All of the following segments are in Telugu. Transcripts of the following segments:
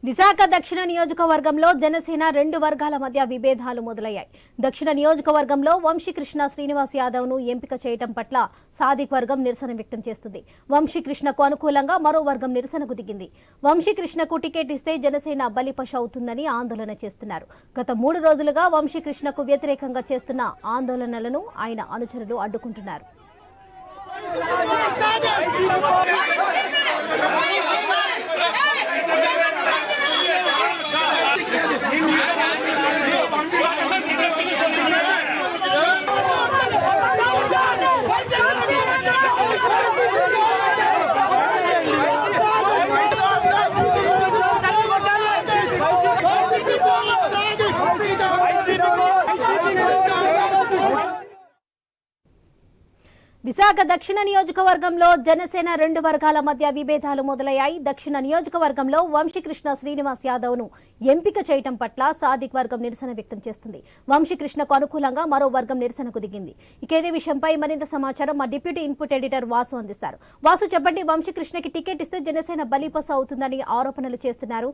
విశాఖ దక్షిణ నియోజకవర్గంలో జనసేన రెండు వర్గాల మధ్య విభేదాలు మొదలయ్యాయి. దక్షిణ నియోజకవర్గంలో వంశీకృష్ణ శ్రీనివాస్ యాదవ్ ను ఎంపిక చేయడం పట్ల సాదిక్ వర్గం నిరసన వ్యక్తం చేస్తుంది. వంశీకృష్ణకు అనుకూలంగా మరో వర్గం నిరసనకు దిగింది. వంశీకృష్ణకు టికెట్ ఇస్తే జనసేన బలిపశ అవుతుందని ఆందోళన చేస్తున్నారు. గత 3 రోజులుగా వంశీకృష్ణకు వ్యతిరేకంగా చేస్తున్న ఆందోళనలను ఆయన అనుచరులు అడ్డుకుంటున్నారు. విశాఖ దక్షిణ నియోజకవర్గంలో జనసేన రెండు వర్గాల మధ్య విభేదాలు మొదలయ్యాయి. దక్షిణ నియోజకవర్గంలో వంశీకృష్ణ శ్రీనివాస్ యాదవ్ ను ఎంపిక చేయడం పట్ల సాదిక్ వర్గం నిరసన వ్యక్తం చేస్తుంది. వంశీకృష్ణకు అనుకూలంగా మరో వర్గం నిరసనకు దిగింది. ఇదే విషయంపై మరింత సమాచారం మా డిప్యూటీ ఇన్పుట్ ఎడిటర్ వాసు అందిస్తారు. వాసు, చెప్పండి, వంశీకృష్ణకి టికెట్ ఇస్తే జనసేన బలిపశ అవుతుందని ఆరోపణలు చేస్తున్నారు.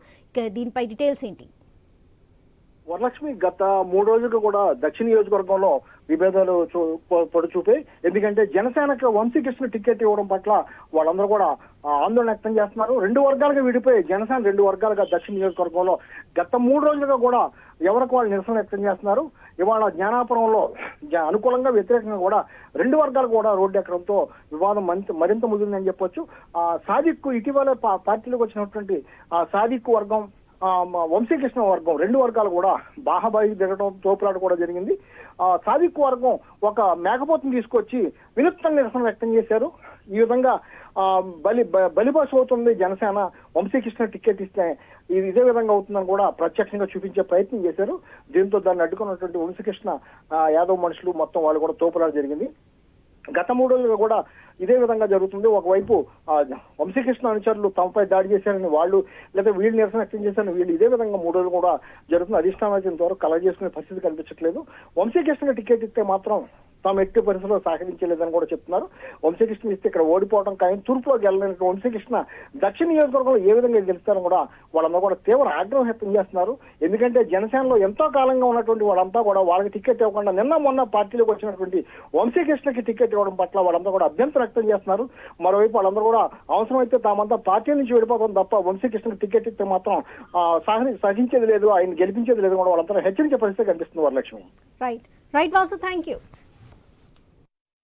దీనిపై డీటెయిల్స్ ఏంటి? వరలక్ష్మి, గత 3 రోజులుగా కూడా దక్షిణ నియోజకవర్గంలో విభేదాలు పొడి చూపే. ఎందుకంటే జనసేనకు వంశీకృష్ణ టికెట్ ఇవ్వడం పట్ల వాళ్ళందరూ కూడా ఆందోళన వ్యక్తం చేస్తున్నారు. 2 వర్గాలుగా విడిపోయి జనసేన 2 వర్గాలుగా దక్షిణ నియోజకవర్గంలో గత 3 రోజులుగా కూడా ఎవరికి వాళ్ళు నిరసన వ్యక్తం చేస్తున్నారు. ఇవాళ జ్ఞానాపురంలో అనుకూలంగా వ్యతిరేకంగా కూడా 2 వర్గాలు కూడా రోడ్డు ఎక్కడంతో వివాదం మరింత ముదిరిందని చెప్పొచ్చు. సాదిక్ ఇటీవల పార్టీలోకి వచ్చినటువంటి సాదిక్ వర్గం, వంశీకృష్ణ వర్గం 2 వర్గాలు కూడా బాహాబాయి దిగడం, తోపులాట కూడా జరిగింది. సాదిక్ వర్గం ఒక మేకపోతుని తీసుకొచ్చి వినూత్న నిరసన వ్యక్తం చేశారు. ఈ విధంగా బలిపశ అవుతుంది జనసేన, వంశీకృష్ణ టికెట్ ఇస్తే ఇదే విధంగా అవుతుందని కూడా ప్రత్యక్షంగా చూపించే ప్రయత్నం చేశారు. దీంతో దాన్ని అడ్డుకున్నటువంటి వంశీకృష్ణ యాదవ్ మనుషులు మొత్తం వాళ్ళు కూడా తోపులాట జరిగింది. గత 3 రోజులుగా కూడా ఇదే విధంగా జరుగుతుంది. ఒకవైపు వంశీకృష్ణ అనుచరులు తమపై దాడి చేశారని వాళ్ళు, లేదా వీళ్ళు నిరసన వ్యక్తం చేశారని వీళ్ళు, ఇదే విధంగా 3 రోజులు కూడా జరుగుతుంది. అధిష్టానం ద్వారా కలెక్ట్ చేసుకునే పరిస్థితి కనిపించట్లేదు. వంశీకృష్ణ టికెట్ ఇస్తే మాత్రం తాము ఎట్టి పరిస్థితుల్లో సహకరించలేదని కూడా చెప్తున్నారు. వంశీకృష్ణ ఇస్తే ఇక్కడ ఓడిపోవడం కానీ తూర్పులోకి వెళ్ళలేని వంశీకృష్ణ దక్షిణ నియోజకవర్గంలో ఏ విధంగా గెలుస్తారని కూడా వాళ్ళందరూ కూడా తీవ్ర ఆగ్రహం వ్యక్తం చేస్తున్నారు. ఎందుకంటే జనసేనలో ఎంతో కాలంగా ఉన్నటువంటి వాళ్ళంతా కూడా వాళ్ళకి టికెట్ ఇవ్వకుండా మొన్న పార్టీలోకి వచ్చినటువంటి వంశీకృష్ణకి టికెట్ ఇవ్వడం పట్ల వాళ్ళంతా కూడా అభ్యంతరం వ్యక్తం చేస్తున్నారు. మరోవైపు వాళ్ళందరూ కూడా అవసరమైతే తామంతా పార్టీ నుంచి వెళ్ళిపోతాం తప్ప వంశీకృష్ణకి టికెట్ ఇస్తే మాత్రం సహించేది లేదు, ఆయన గెలిపించేది లేదు కూడా వాళ్ళంతా హెచ్చరించే పరిస్థితి కనిపిస్తుంది. Varalakshmi. Right Vasu, thank you.